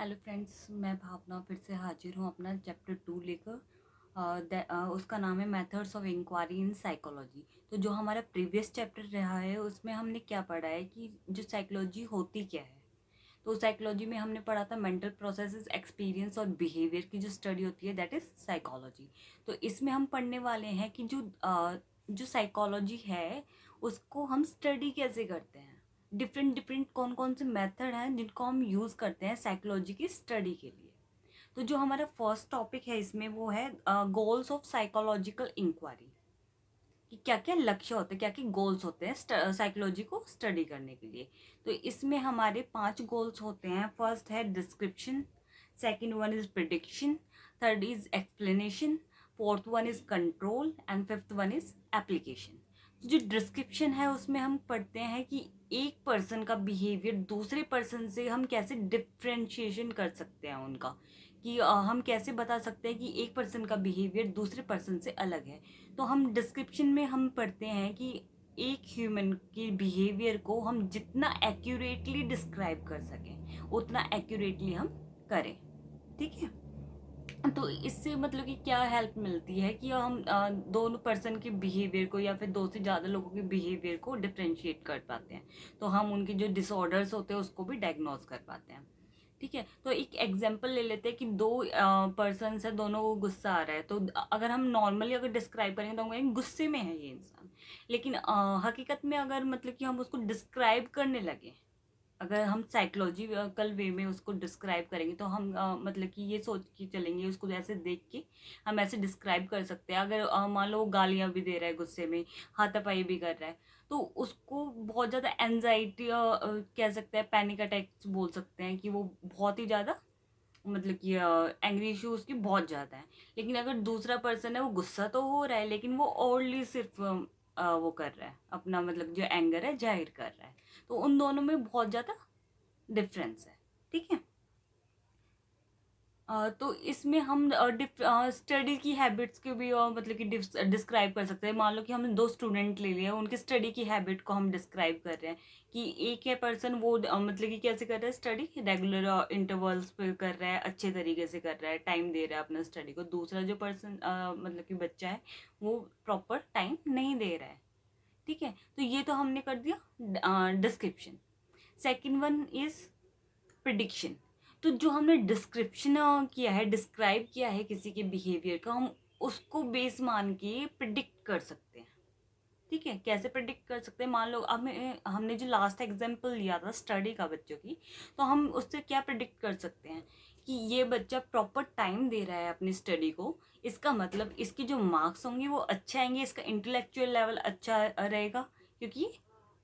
Hello friends, मैं भावना फिर से हाजिर हूँ अपना चैप्टर 2 लेकर। उसका नाम है methods of inquiry in psychology. तो जो हमारा प्रीवियस चैप्टर रहा है उसमें हमने क्या पढ़ा है कि जो साइकोलॉजी होती क्या है। तो साइकोलॉजी में हमने पढ़ा था मेंटल प्रोसेसेस, एक्सपीरियंस और बिहेवियर की जो स्टडी होती है, दैट इज साइकोलॉजी। तो इसमें हम पढ़ने वाले हैं कि जो साइकोलॉजी है उसको हम स्टडी कैसे करते हैं। डिफरेंट डिफरेंट कौन कौन से मेथड हैं जिनको हम यूज़ करते हैं साइकोलॉजी की स्टडी के लिए। तो जो हमारा फर्स्ट टॉपिक है इसमें वो है गोल्स ऑफ साइकोलॉजिकल इंक्वायरी, कि क्या क्या लक्ष्य होते हैं, क्या क्या गोल्स होते हैं साइकोलॉजी को स्टडी करने के लिए। तो इसमें हमारे 5 गोल्स होते हैं। फर्स्ट है description, second one is prediction, third is explanation, fourth one is control and fifth one is application. जो डिस्क्रिप्शन है उसमें हम पढ़ते हैं कि एक पर्सन का बिहेवियर दूसरे पर्सन से हम कैसे डिफ्रेंशिएशन कर सकते हैं उनका, कि हम कैसे बता सकते हैं कि एक पर्सन का बिहेवियर दूसरे पर्सन से अलग है। तो हम डिस्क्रिप्शन में हम पढ़ते हैं कि एक ह्यूमन के बिहेवियर को हम जितना एक्यूरेटली डिस्क्राइब कर सकें उतना एक्यूरेटली हम करें। ठीक है। तो इससे मतलब कि क्या हेल्प मिलती है कि हम दोनों पर्सन के बिहेवियर को या फिर दो से ज़्यादा लोगों के बिहेवियर को डिफ्रेंशिएट कर पाते हैं। तो हम उनके जो डिसऑर्डर्स होते हैं उसको भी डायग्नोज कर पाते हैं। ठीक है। तो एक एग्जांपल ले लेते हैं कि दो पर्सन्स है, दोनों को गुस्सा आ रहा है। तो अगर हम नॉर्मली अगर डिस्क्राइब करेंगे तो हम कहेंगे गुस्से में है ये इंसान। लेकिन हकीकत में अगर मतलब कि हम उसको डिस्क्राइब करने लगे, अगर हम साइकोलॉजिकल वे में उसको डिस्क्राइब करेंगे तो हम मतलब कि ये सोच के चलेंगे, उसको ऐसे देख के हम ऐसे डिस्क्राइब कर सकते हैं। अगर मान लो वो गालियाँ भी दे रहा है गुस्से में, हाथापाई भी कर रहा है, तो उसको बहुत ज़्यादा एनजाइटी कह सकते हैं, पैनिक अटैक्स बोल सकते हैं, कि वो बहुत ही ज़्यादा मतलब कि एंग्री इशू उसकी बहुत ज़्यादा है। लेकिन अगर दूसरा पर्सन है वो गुस्सा तो हो रहा है लेकिन वो ओनली सिर्फ वो कर रहा है, अपना मतलब जो एंगर है जाहिर कर रहा है। तो उन दोनों में बहुत ज़्यादा डिफरेंस है। ठीक है। तो इसमें हम स्टडी की हैबिट्स के भी मतलब कि डिस्क्राइब कर सकते हैं। मान लो कि हमने दो स्टूडेंट ले लिए, उनकी स्टडी की हैबिट को हम डिस्क्राइब कर रहे हैं कि एक है पर्सन वो मतलब कि कैसे कर रहा है स्टडी, रेगुलर इंटरवल्स पे कर रहा है, अच्छे तरीके से कर रहा है, टाइम दे रहा है अपना स्टडी को। दूसरा जो पर्सन मतलब कि बच्चा है वो प्रॉपर टाइम नहीं दे रहा है। ठीक है। तो ये तो हमने कर दिया description. Second one is prediction. तो जो हमने डिस्क्रिप्शन किया है, डिस्क्राइब किया है किसी के बिहेवियर का, हम उसको बेस मान के प्रिडिक्ट कर सकते हैं। ठीक है। कैसे प्रिडिक्ट कर सकते हैं, मान लो हमें हमने जो लास्ट एग्जांपल लिया था स्टडी का बच्चों की, तो हम उससे क्या प्रिडिक्ट कर सकते हैं कि ये बच्चा प्रॉपर टाइम दे रहा है अपनी स्टडी को, इसका मतलब इसके जो मार्क्स होंगे वो अच्छे आएंगे, इसका इंटेलेक्चुअल लेवल अच्छा रहेगा क्योंकि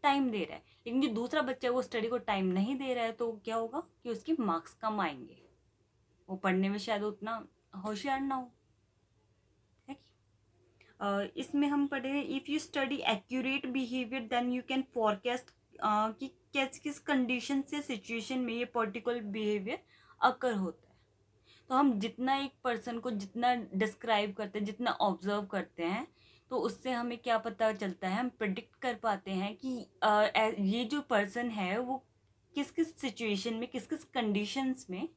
टाइम दे रहा है। लेकिन जो दूसरा बच्चा है वो स्टडी को टाइम नहीं दे रहा है तो क्या होगा कि उसके मार्क्स कम आएंगे, वो पढ़ने में शायद उतना होशियार ना हो। है कि? इसमें हम पढ़े हैं if you study accurate behaviour then you can forecast कि किस किस कंडीशन से सिचुएशन में ये पर्टिकुलर बिहेवियर अकर होता है। तो हम जितना एक पर्सन को जितना डिस्क्राइब करते हैं, जितना ऑब्जर्व करते हैं, तो उससे हमें क्या पता चलता है, हम प्रिडिक्ट कर पाते हैं कि ये जो पर्सन है वो किस किस सिचुएशन में, किस किस कंडीशंस में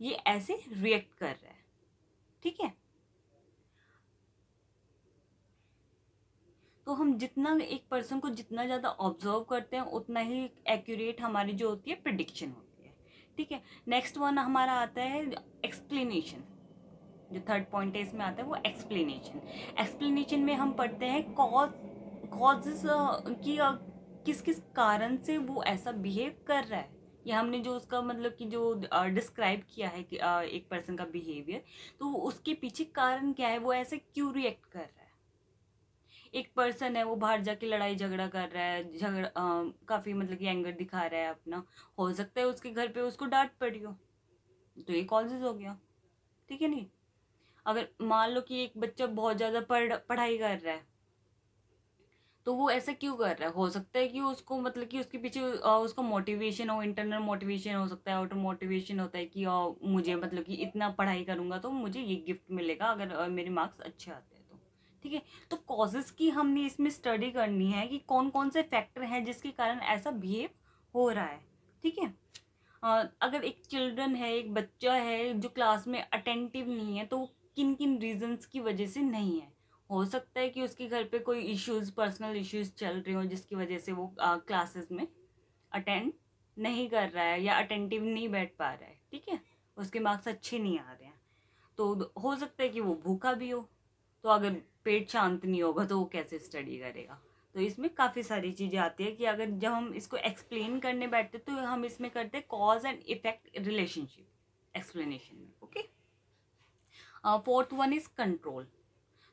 ये ऐसे रिएक्ट कर रहा है। ठीक है। तो हम जितना एक पर्सन को जितना ज़्यादा ऑब्जर्व करते हैं उतना ही एक्यूरेट हमारी जो होती है प्रिडिक्शन होती है। ठीक है। नेक्स्ट वन हमारा आता है एक्सप्लेनेशन। जो थर्ड पॉइंट है इसमें आता है वो एक्सप्लेनेशन। एक्सप्लेनेशन में हम पढ़ते हैं कॉजेस की किस किस कारण से वो ऐसा बिहेव कर रहा है। ये हमने जो उसका मतलब कि जो डिस्क्राइब किया है कि एक पर्सन का बिहेवियर, तो उसके पीछे कारण क्या है, वो ऐसे क्यों रिएक्ट कर रहा है। एक पर्सन है वो बाहर जाके लड़ाई झगड़ा कर रहा है, काफी मतलब कि एंगर दिखा रहा है अपना, हो सकता है उसके घर पे उसको डांट पड़ी हो, तो ये कॉजेज हो गया। ठीक है। नहीं, अगर मान लो कि एक बच्चा बहुत ज़्यादा पढ़ाई कर रहा है, तो वो ऐसा क्यों कर रहा है, हो सकता है कि उसको मतलब कि उसके पीछे उसका मोटिवेशन हो, इंटरनल मोटिवेशन हो सकता है, आउटर मोटिवेशन होता है कि मुझे मतलब कि इतना पढ़ाई करूंगा तो मुझे ये गिफ्ट मिलेगा अगर मेरे मार्क्स अच्छे आते हैं तो। ठीक है। तो कॉजेस की हमने इसमें स्टडी करनी है कि कौन कौन से फैक्टर हैं जिसके कारण ऐसा बिहेव हो रहा है। ठीक है। अगर एक चिल्ड्रन है, एक बच्चा है जो क्लास में अटेंटिव नहीं है, तो किन किन रीजंस की वजह से नहीं है। हो सकता है कि उसके घर पे कोई इश्यूज, पर्सनल इश्यूज चल रहे हो, जिसकी वजह से वो क्लासेस में अटेंड नहीं कर रहा है या अटेंटिव नहीं बैठ पा रहा है, ठीक है, उसके मार्क्स अच्छे नहीं आ रहे हैं। तो हो सकता है कि वो भूखा भी हो, तो अगर पेट शांत नहीं होगा तो वो कैसे स्टडी करेगा। तो इसमें काफ़ी सारी चीज़ें आती है कि अगर जब हम इसको एक्सप्लेन करने बैठते तो हम इसमें करते हैं cause and effect relationship explanation में। Okay, fourth one is control.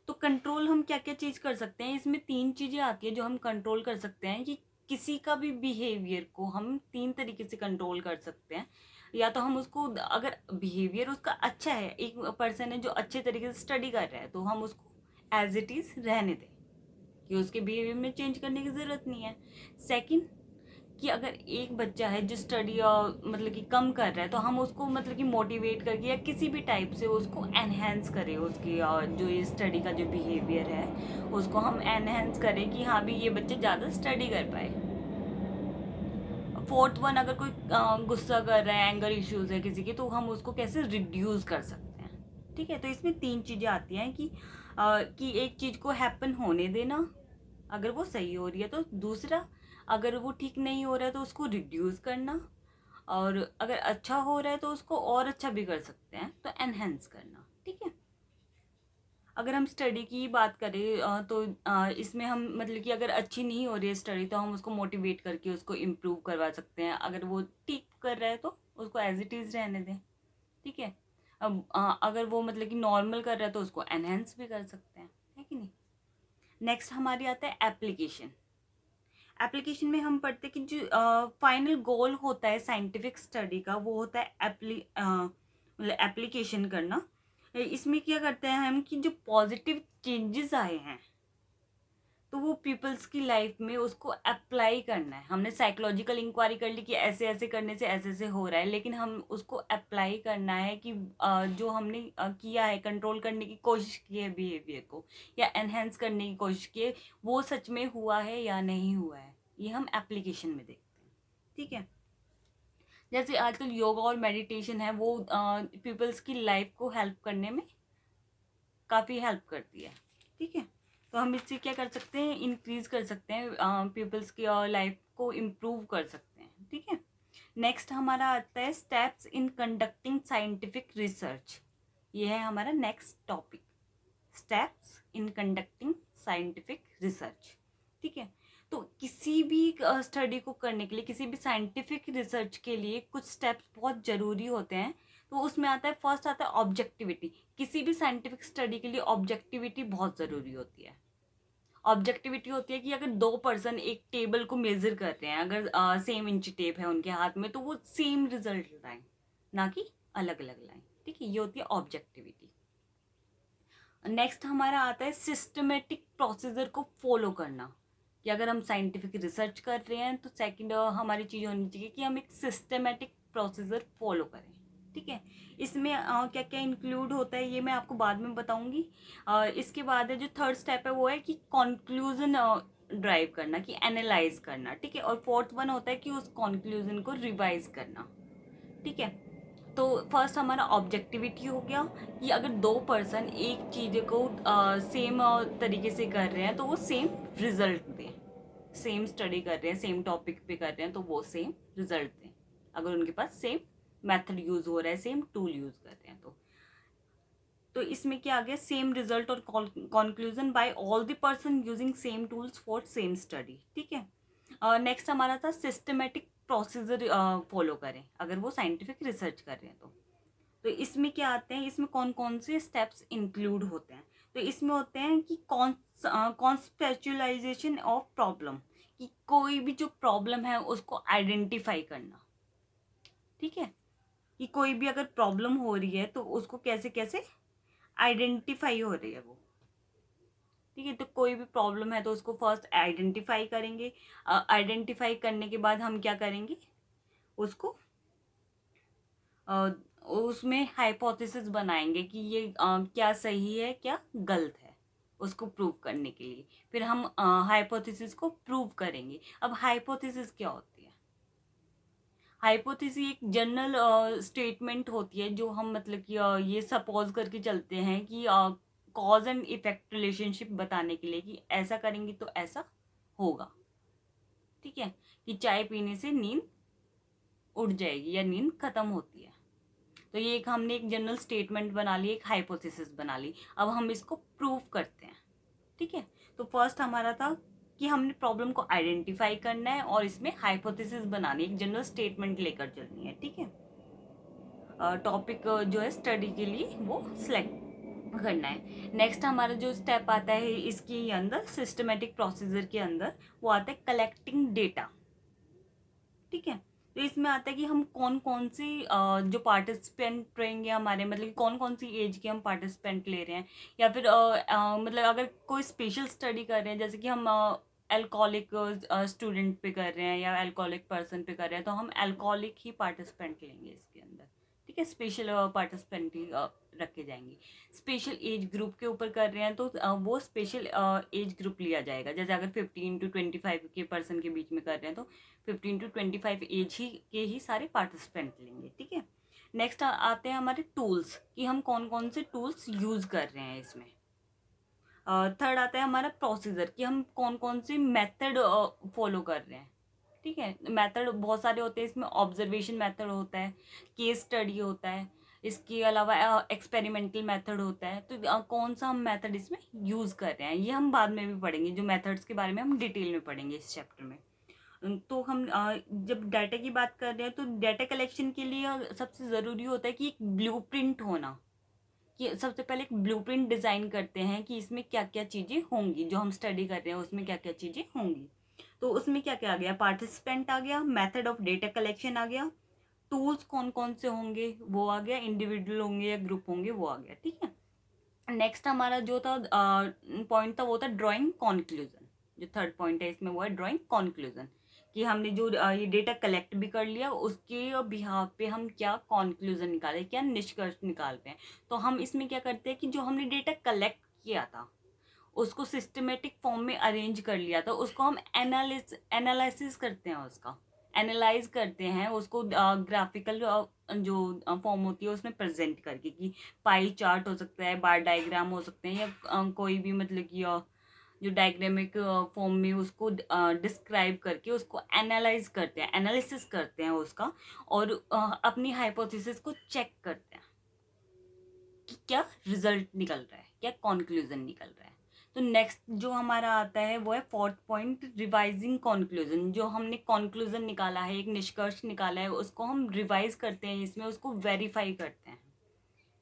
तो कंट्रोल हम क्या क्या चीज़ कर सकते हैं, इसमें तीन चीज़ें आती है जो हम कंट्रोल कर सकते हैं कि किसी का भी बिहेवियर को हम तीन तरीके से कंट्रोल कर सकते हैं। या तो हम उसको, अगर बिहेवियर उसका अच्छा है, एक पर्सन है जो अच्छे तरीके से स्टडी कर रहा है, तो हम उसको एज इट इज़ रहने दें कि उसके बिहेवियर में चेंज करने की ज़रूरत नहीं है। सेकंड, कि अगर एक बच्चा है जो स्टडी मतलब कि कम कर रहा है, तो हम उसको मतलब कि मोटिवेट करके या किसी भी टाइप से उसको एनहेंस करें, उसकी जो ये स्टडी का जो बिहेवियर है उसको हम एनहेंस करें कि हाँ भी ये बच्चे ज़्यादा स्टडी कर पाए। फोर्थ वन, अगर कोई गुस्सा कर रहा है, एंगर इश्यूज है किसी के, तो हम उसको कैसे रिड्यूस कर सकते हैं। ठीक है, तो इसमें तीन चीज़ें आती हैं कि एक चीज़ को हैपन होने देना अगर वो सही हो रही है, तो दूसरा, अगर वो ठीक नहीं हो रहा है तो उसको रिड्यूस करना, और अगर अच्छा हो रहा है तो उसको और अच्छा भी कर सकते हैं, तो एनहेंस करना। ठीक है, अगर हम स्टडी की बात करें तो इसमें हम मतलब कि अगर अच्छी नहीं हो रही है स्टडी, तो हम उसको मोटिवेट करके उसको इम्प्रूव करवा सकते हैं। अगर वो ठीक कर रहा है तो उसको एज इट इज़ रहने दें। ठीक है, अब अगर वो मतलब कि नॉर्मल कर रहा है तो उसको एनहेंस भी कर सकते हैं, है कि नहीं। नेक्स्ट हमारी आता है एप्लीकेशन। एप्लीकेशन में हम पढ़ते हैं कि जो फाइनल गोल होता है साइंटिफिक स्टडी का, वो होता है मतलब एप्लीकेशन करना। इसमें क्या करते हैं हम कि जो पॉजिटिव चेंजेस आए हैं, तो वो पीपल्स की लाइफ में उसको अप्लाई करना है। हमने साइकोलॉजिकल इंक्वायरी कर ली कि ऐसे ऐसे करने से ऐसे ऐसे हो रहा है, लेकिन हम उसको अप्लाई करना है कि जो हमने किया है, कंट्रोल करने की कोशिश की है बिहेवियर को, या एनहेंस करने की कोशिश की है, वो सच में हुआ है या नहीं हुआ है, ये हम एप्लीकेशन में देखते हैं। ठीक है, जैसे आजकल योगा और मेडिटेशन है, वो पीपल्स की लाइफ को हेल्प करने में काफ़ी हेल्प करती है। ठीक है, तो हम इससे क्या कर सकते हैं, इंक्रीज कर सकते हैं, पीपल्स की लाइफ को इम्प्रूव कर सकते हैं। ठीक है, नेक्स्ट हमारा आता है steps in conducting scientific research. ये है हमारा next topic, steps in conducting scientific research. ठीक है, तो किसी भी स्टडी को करने के लिए, किसी भी साइंटिफिक रिसर्च के लिए कुछ स्टेप्स बहुत ज़रूरी होते हैं। तो उसमें आता है, फर्स्ट आता है ऑब्जेक्टिविटी। किसी भी साइंटिफिक स्टडी के लिए ऑब्जेक्टिविटी बहुत ज़रूरी होती है। ऑब्जेक्टिविटी होती है कि अगर दो पर्सन एक टेबल को मेजर कर रहे हैं, अगर सेम इंच टेप है उनके हाथ में, तो वो सेम रिजल्ट लाएं, ना कि अलग अलग लाएं। ठीक है, ये होती है ऑब्जेक्टिविटी। नेक्स्ट हमारा आता है सिस्टमेटिक प्रोसीजर को फॉलो करना, कि अगर हम साइंटिफिक रिसर्च कर रहे हैं तो सेकंड हमारी चीज़ होनी चाहिए कि हम एक सिस्टमेटिक प्रोसीजर फॉलो करें। ठीक है, इसमें क्या क्या इंक्लूड होता है ये मैं आपको बाद में बताऊंगी। इसके बाद है जो थर्ड स्टेप है वो है कि कंक्लूजन ड्राइव करना, कि एनालाइज करना। ठीक है, और फोर्थ वन होता है कि उस कंक्लूजन को रिवाइज करना। ठीक है, तो फर्स्ट हमारा ऑब्जेक्टिविटी हो गया कि अगर दो पर्सन एक चीज़ को सेम तरीके से कर रहे हैं तो वो सेम रिजल्ट दें। सेम स्टडी कर रहे हैं, सेम टॉपिक पे कर रहे हैं, तो वो सेम रिजल्ट दें। अगर उनके पास सेम मेथड यूज़ हो रहा है, सेम टूल यूज़ कर रहे हैं, तो इसमें क्या आ गया, सेम रिजल्ट और conclusion by all the person using same tools for same study. ठीक है, नेक्स्ट हमारा था सिस्टमेटिक प्रोसीजर फॉलो करें अगर वो साइंटिफिक रिसर्च कर रहे हैं तो इसमें क्या आते हैं, इसमें कौन कौन से स्टेप्स इंक्लूड होते हैं। तो इसमें होते हैं कि कॉन्स्पेचुलाइजेशन ऑफ प्रॉब्लम, कि कोई भी जो प्रॉब्लम है उसको आइडेंटिफाई करना। ठीक है, कि कोई भी अगर प्रॉब्लम हो रही है तो उसको कैसे कैसे आइडेंटिफाई हो रही है वो। ठीक है, तो कोई भी प्रॉब्लम है तो उसको फर्स्ट आइडेंटिफाई करेंगे। आइडेंटिफाई करने के बाद हम क्या करेंगे, उसको उसमें हाइपोथेसिस बनाएंगे कि ये क्या सही है क्या गलत है, उसको प्रूव करने के लिए। फिर हम हाइपोथेसिस को प्रूव करेंगे। अब हाइपोथेसिस क्या होती है, हाइपोथेसिस एक जनरल स्टेटमेंट होती है जो हम मतलब कि ये सपोज करके चलते हैं कि कॉज एंड इफेक्ट रिलेशनशिप बताने के लिए कि ऐसा करेंगे तो ऐसा होगा, ठीक है, कि चाय पीने से नींद उड़ जाएगी या नींद खत्म होती है। तो ये एक हमने एक जनरल स्टेटमेंट बना ली, एक हाइपोथेसिस बना ली। अब हम इसको प्रूव करते हैं, ठीक है। तो फर्स्ट हमारा था कि हमने प्रॉब्लम को आइडेंटिफाई करना है और इसमें हाइपोथेसिस बनानी है, एक जनरल स्टेटमेंट लेकर चलनी है, ठीक है। टॉपिक जो है स्टडी के लिए वो सिलेक्ट करना है। नेक्स्ट हमारा जो स्टेप आता है इसके अंदर, सिस्टमेटिक प्रोसीजर के अंदर, वो आता है कलेक्टिंग डेटा, ठीक है। तो इसमें आता है कि हम कौन कौन सी जो पार्टिसिपेंट रहेंगे हमारे, मतलब कौन कौन सी एज के हम पार्टिसिपेंट ले रहे हैं, या फिर मतलब अगर कोई स्पेशल स्टडी कर रहे हैं, जैसे कि हम अल्कोहलिक स्टूडेंट पे कर रहे हैं या अल्कोहलिक पर्सन पे कर रहे हैं, तो हम अल्कोहलिक ही पार्टिसिपेंट लेंगे इसके अंदर, ठीक है। स्पेशल पार्टिसिपेंट ही रखे जाएंगे। स्पेशल एज ग्रुप के ऊपर कर रहे हैं तो वो स्पेशल एज ग्रुप लिया जाएगा। जैसे अगर 15 to 25 के पर्सन के बीच में कर रहे हैं तो 15 to 25 एज ही के ही सारे पार्टिसिपेंट लेंगे, ठीक है। नेक्स्ट आते हैं हमारे टूल्स, कि हम कौन कौन से टूल्स यूज़ कर रहे हैं इसमें। थर्ड आता है हमारा प्रोसीजर, कि हम कौन कौन सी मेथड फॉलो कर रहे हैं, ठीक है। मेथड बहुत सारे होते हैं इसमें, ऑब्जर्वेशन मेथड होता है, केस स्टडी होता है, इसके अलावा एक्सपेरिमेंटल मेथड होता है। तो कौन सा हम मेथड इसमें यूज़ कर रहे हैं ये हम बाद में भी पढ़ेंगे, जो मेथड्स के बारे में हम डिटेल में पढ़ेंगे इस चैप्टर में। तो हम जब डाटा की बात कर रहे हैं तो डाटा कलेक्शन के लिए सबसे ज़रूरी होता है कि एक ब्लूप्रिंट होना, कि सबसे पहले एक ब्लूप्रिंट डिज़ाइन करते हैं कि इसमें क्या क्या चीज़ें होंगी, जो हम स्टडी कर रहे हैं उसमें क्या क्या चीज़ें होंगी। तो उसमें क्या क्या आ गया, पार्टिसिपेंट आ गया, मेथड ऑफ डेटा कलेक्शन आ गया, टूल्स कौन कौन से होंगे वो आ गया, इंडिविजुअल होंगे या ग्रुप होंगे वो आ गया, ठीक है। नेक्स्ट हमारा जो था पॉइंट था वो था ड्राइंग कॉन्क्लूजन। जो थर्ड पॉइंट है इसमें वो है ड्राइंग कॉन्क्लूजन, कि हमने जो ये डेटा कलेक्ट भी कर लिया उसके बिहाफ पे हम क्या कॉन्क्लूजन निकाले, क्या निष्कर्ष निकालते हैं। तो हम इसमें क्या करते हैं कि जो हमने डेटा कलेक्ट किया था उसको सिस्टमेटिक फॉर्म में अरेंज कर लिया था, उसको हम एनालिसिस करते हैं, उसका एनालाइज करते हैं, उसको ग्राफिकल जो फॉर्म होती है उसमें प्रेजेंट करके, कि पाई चार्ट हो सकता है, बार डायग्राम हो सकते हैं, या कोई भी मतलब कि जो डायग्रामिक फॉर्म में उसको डिस्क्राइब करके उसको एनालाइज करते हैं, एनालिसिस करते हैं उसका, और अपनी हाइपोथेसिस को चेक करते हैं कि क्या रिजल्ट निकल रहा है, क्या कॉन्क्लूजन निकल रहा है। तो नेक्स्ट जो हमारा आता है वो है फोर्थ पॉइंट, रिवाइजिंग कॉन्क्लूजन। जो हमने कॉन्क्लूजन निकाला है, एक निष्कर्ष निकाला है, उसको हम रिवाइज करते हैं, इसमें उसको वेरीफाई करते हैं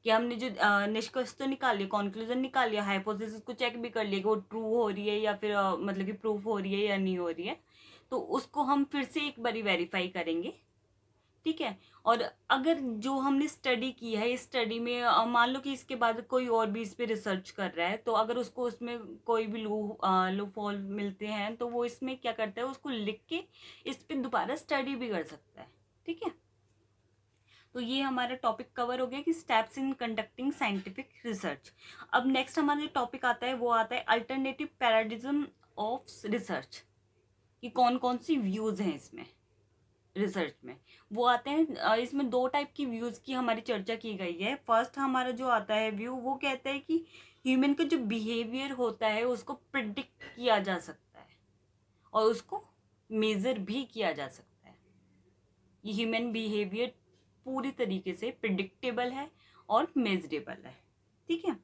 कि हमने जो निष्कर्ष तो निकाल लिया, कॉन्क्लूजन निकाल लिया, हाइपोथेसिस को चेक भी कर लिया कि वो ट्रू हो रही है या फिर मतलब कि प्रूफ हो रही है या नहीं हो रही है। तो उसको हम फिर से एक बारी वेरीफाई करेंगे, ठीक है। और अगर जो हमने स्टडी की है, इस स्टडी में मान लो कि इसके बाद कोई और भी इस पे रिसर्च कर रहा है, तो अगर उसको उसमें कोई भी लूप होल मिलते हैं तो वो इसमें क्या करता है, उसको लिख के इस पे दोबारा स्टडी भी कर सकता है, ठीक है। तो ये हमारा टॉपिक कवर हो गया कि steps in conducting scientific research. अब नेक्स्ट हमारा जो टॉपिक आता है वो आता है अल्टरनेटिव पैराडिज्म ऑफ रिसर्च, कि कौन कौन सी व्यूज हैं इसमें रिसर्च में, वो आते हैं। इसमें दो टाइप की व्यूज की हमारी चर्चा की गई है। फर्स्ट हमारा जो आता है व्यू, वो कहता है कि ह्यूमन का जो बिहेवियर होता है उसको प्रिडिक्ट किया जा सकता है और उसको मेजर भी किया जा सकता है। ये ह्यूमन बिहेवियर पूरी तरीके से प्रिडिक्टेबल है और मेजरेबल है, ठीक है।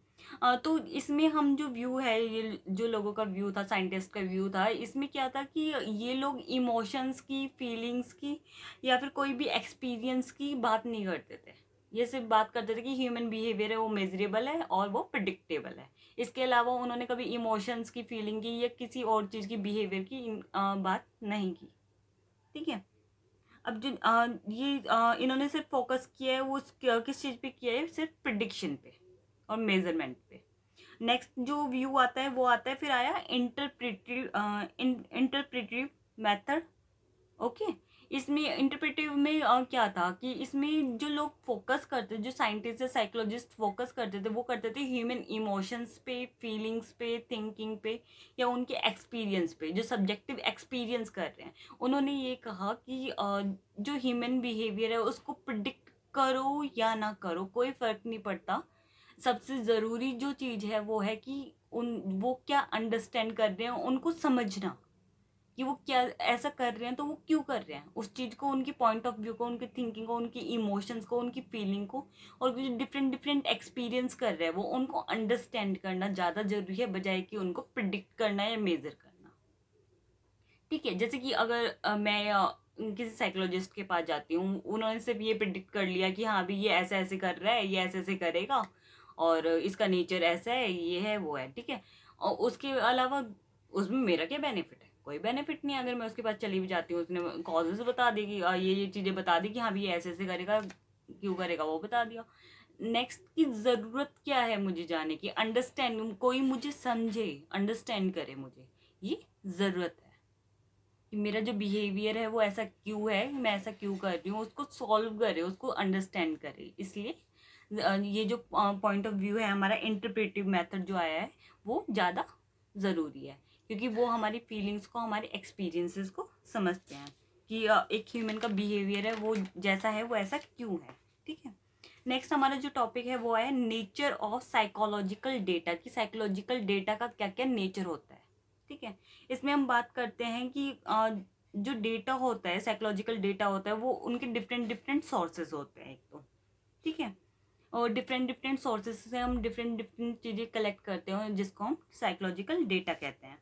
तो इसमें हम जो व्यू है, ये जो लोगों का व्यू था, साइंटिस्ट का व्यू था, इसमें क्या था कि ये लोग इमोशंस की, फीलिंग्स की या फिर कोई भी एक्सपीरियंस की बात नहीं करते थे। ये सिर्फ बात करते थे कि ह्यूमन बिहेवियर है वो मेजरेबल है और वो प्रिडिक्टेबल है। इसके अलावा उन्होंने कभी इमोशंस की, फीलिंग की या किसी और चीज़ की, बिहेवियर की बात नहीं की, ठीक है। अब जो इन्होंने सिर्फ फोकस किया है वो किस चीज़ पे किया है, सिर्फ प्रिडिक्शन पे और मेजरमेंट पे। नेक्स्ट जो व्यू आता है वो आता है, फिर आया इंटरप्रेटिव मेथड, ओके। इसमें इंटरप्रेटिव में क्या था कि इसमें जो लोग फोकस करते, जो साइंटिस्ट या साइकोलॉजिस्ट फोकस करते थे, वो करते थे ह्यूमन इमोशंस पे, फीलिंग्स पे, थिंकिंग पे, या उनके एक्सपीरियंस पे, जो सब्जेक्टिव एक्सपीरियंस कर रहे हैं। उन्होंने ये कहा कि जो ह्यूमन बिहेवियर है उसको प्रिडिक्ट करो या ना करो, कोई फ़र्क नहीं पड़ता। सबसे ज़रूरी जो चीज़ है वो है कि वो क्या अंडरस्टैंड कर रहे हैं, उनको समझना कि वो क्या ऐसा कर रहे हैं, तो वो क्यों कर रहे हैं उस चीज़ को, उनकी पॉइंट ऑफ व्यू को, उनकी थिंकिंग को, उनकी इमोशंस को, उनकी फीलिंग को, और जो डिफरेंट डिफरेंट एक्सपीरियंस कर रहे हैं वो उनको अंडरस्टैंड करना ज़्यादा जरूरी है, बजाय कि उनको प्रिडिक्ट करना या मेजर करना। ठीक है, जैसे कि अगर मैं किसी साइकोलॉजिस्ट के पास जाती हूँ, उन्होंने सिर्फ ये प्रिडिक्ट कर लिया कि हाँ भी ये ऐसे ऐसे कर रहा है, ये ऐसे ऐसे करेगा, और इसका नेचर ऐसा है, ये है, वो है, ठीक है, और उसके अलावा उसमें मेरा क्या बेनिफिट है? कोई बेनिफिट नहीं। अगर मैं उसके पास चली भी जाती हूँ, उसने कॉजेज बता देगी, ये चीज़ें बता दी कि हाँ भी ये ऐसे ऐसे करेगा, क्यों करेगा वो बता दिया। नेक्स्ट की ज़रूरत क्या है मुझे जाने की? अंडरस्टैंड, कोई मुझे समझे, अंडरस्टैंड करे मुझे, ये ज़रूरत है कि मेरा जो बिहेवियर है वो ऐसा क्यों है, मैं ऐसा क्यों कर रही हूँ, उसको सॉल्व करे, उसको अंडरस्टैंड करे। इसलिए ये जो पॉइंट ऑफ व्यू है हमारा, इंटरप्रेटिव मेथड जो आया है, वो ज़्यादा ज़रूरी है, क्योंकि वो हमारी फीलिंग्स को, हमारे एक्सपीरियंसेस को समझते हैं कि एक ह्यूमन का बिहेवियर है वो जैसा है वो ऐसा क्यों है। ठीक है, नेक्स्ट हमारा जो टॉपिक है वो है नेचर ऑफ साइकोलॉजिकल डेटा, कि साइकोलॉजिकल डेटा का क्या क्या नेचर होता है। ठीक है, इसमें हम बात करते हैं कि जो डेटा होता है, साइकोलॉजिकल डेटा होता है, वो उनके डिफरेंट डिफरेंट सोर्सेज होते हैं एक तो। ठीक है, और डिफरेंट डिफरेंट सोर्सेज से हम डिफरेंट डिफरेंट चीज़ें कलेक्ट करते हैं, जिसको हम साइकोलॉजिकल डेटा कहते हैं।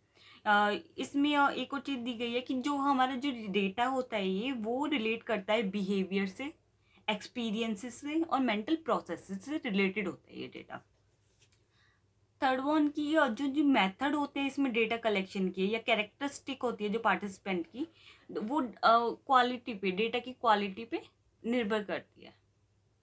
इसमें एक और चीज़ दी गई है कि जो हमारा जो डेटा होता है ये वो रिलेट करता है बिहेवियर से, एक्सपीरियंसेस से, और मेंटल प्रोसेस से रिलेटेड होता है ये डेटा। थर्ड वन की जो जो मेथड होते हैं इसमें डेटा कलेक्शन के, या कैरेक्टरिस्टिक होती है जो पार्टिसिपेंट की, वो क्वालिटी पे, डेटा की क्वालिटी पे निर्भर करती है।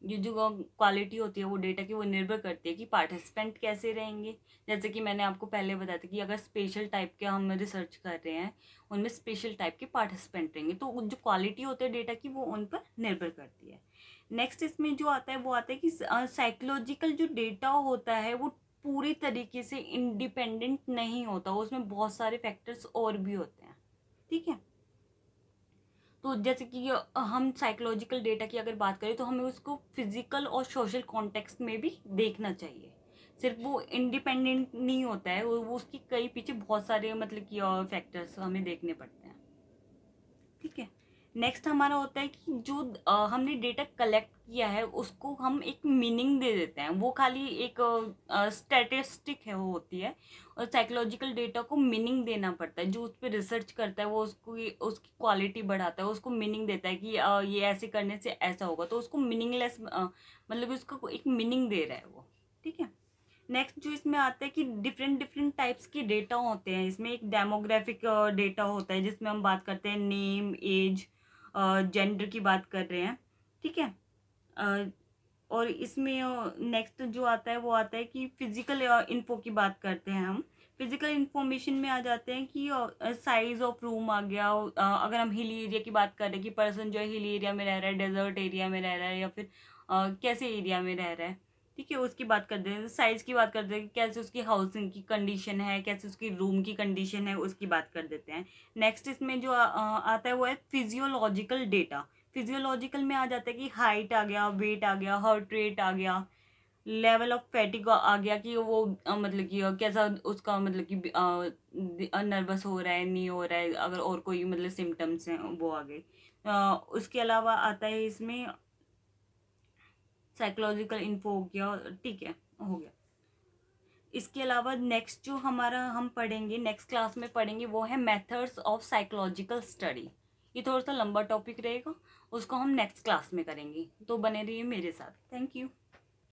ये जो क्वालिटी होती है वो डेटा की, वो निर्भर करती है कि पार्टिसिपेंट कैसे रहेंगे। जैसे कि मैंने आपको पहले बताया था कि अगर स्पेशल टाइप के हम रिसर्च कर रहे हैं, उनमें स्पेशल टाइप के पार्टिसिपेंट रहेंगे, तो जो क्वालिटी होती है डेटा की वो उन पर निर्भर करती है। नेक्स्ट इसमें जो आता है वो आता है कि साइकोलॉजिकल जो डेटा होता है वो पूरी तरीके से इंडिपेंडेंट नहीं होता, उसमें बहुत सारे फैक्टर्स और भी होते हैं। ठीक है, तो जैसे कि हम साइकोलॉजिकल डेटा की अगर बात करें तो हमें उसको फिजिकल और सोशल कॉन्टेक्स्ट में भी देखना चाहिए। सिर्फ वो इंडिपेंडेंट नहीं होता है, वो उसकी कई पीछे बहुत सारे मतलब कि फैक्टर्स हमें देखने पड़ते हैं। ठीक है, नेक्स्ट हमारा होता है कि जो हमने डेटा कलेक्ट किया है उसको हम एक मीनिंग दे देते हैं, वो खाली एक स्टैटिस्टिक है वो होती है, और साइकोलॉजिकल डेटा को मीनिंग देना पड़ता है। जो उस पर रिसर्च करता है वो उसको उसकी क्वालिटी बढ़ाता है, उसको मीनिंग देता है कि ये ऐसे करने से ऐसा होगा, तो उसको मीनिंगलेस मतलब उसको एक मीनिंग दे रहा है वो। ठीक है, नेक्स्ट जो इसमें आता है कि डिफरेंट डिफरेंट टाइप्स के डेटा होते हैं। इसमें एक डेमोग्राफिक डेटा होता है जिसमें हम बात करते हैं नेम, एज, जेंडर की बात कर रहे हैं। ठीक है, अ, और इसमें नेक्स्ट जो आता है वो आता है कि फिजिकल इन्फो की बात करते हैं हम। फिजिकल इंफॉर्मेशन में आ जाते हैं कि साइज ऑफ रूम आ गया, अगर हम हिल एरिया की बात कर रहे हैं कि पर्सन जो है हिल एरिया में रह रहा है, डेजर्ट एरिया में रह रहा है, या फिर कैसे एरिया में रह रहा है। ठीक है, उसकी बात करते हैं। साइज की बात करते हैं कि कैसे उसकी हाउसिंग की कंडीशन है, कैसे उसकी रूम की कंडीशन है, उसकी बात कर देते हैं। नेक्स्ट इसमें जो आता है वो है फिजियोलॉजिकल डेटा। फिजियोलॉजिकल में आ जाता है कि हाइट आ गया, वेट आ गया, हार्ट रेट आ गया, लेवल ऑफ फैटिग आ गया कि वो मतलब कि कैसा उसका मतलब कि नर्वस हो रहा है, नहीं हो रहा है, अगर और कोई मतलब सिम्टम्स हैं वो आ गए। उसके अलावा आता है इसमें साइकोलॉजिकल इन्फो हो गया। ठीक है, हो गया। इसके अलावा नेक्स्ट जो हमारा हम पढ़ेंगे, नेक्स्ट क्लास में पढ़ेंगे, वो है मेथड्स ऑफ साइकोलॉजिकल स्टडी। ये थोड़ा सा लंबा टॉपिक रहेगा, उसको हम नेक्स्ट क्लास में करेंगे, तो बने रहिए मेरे साथ। Thank you.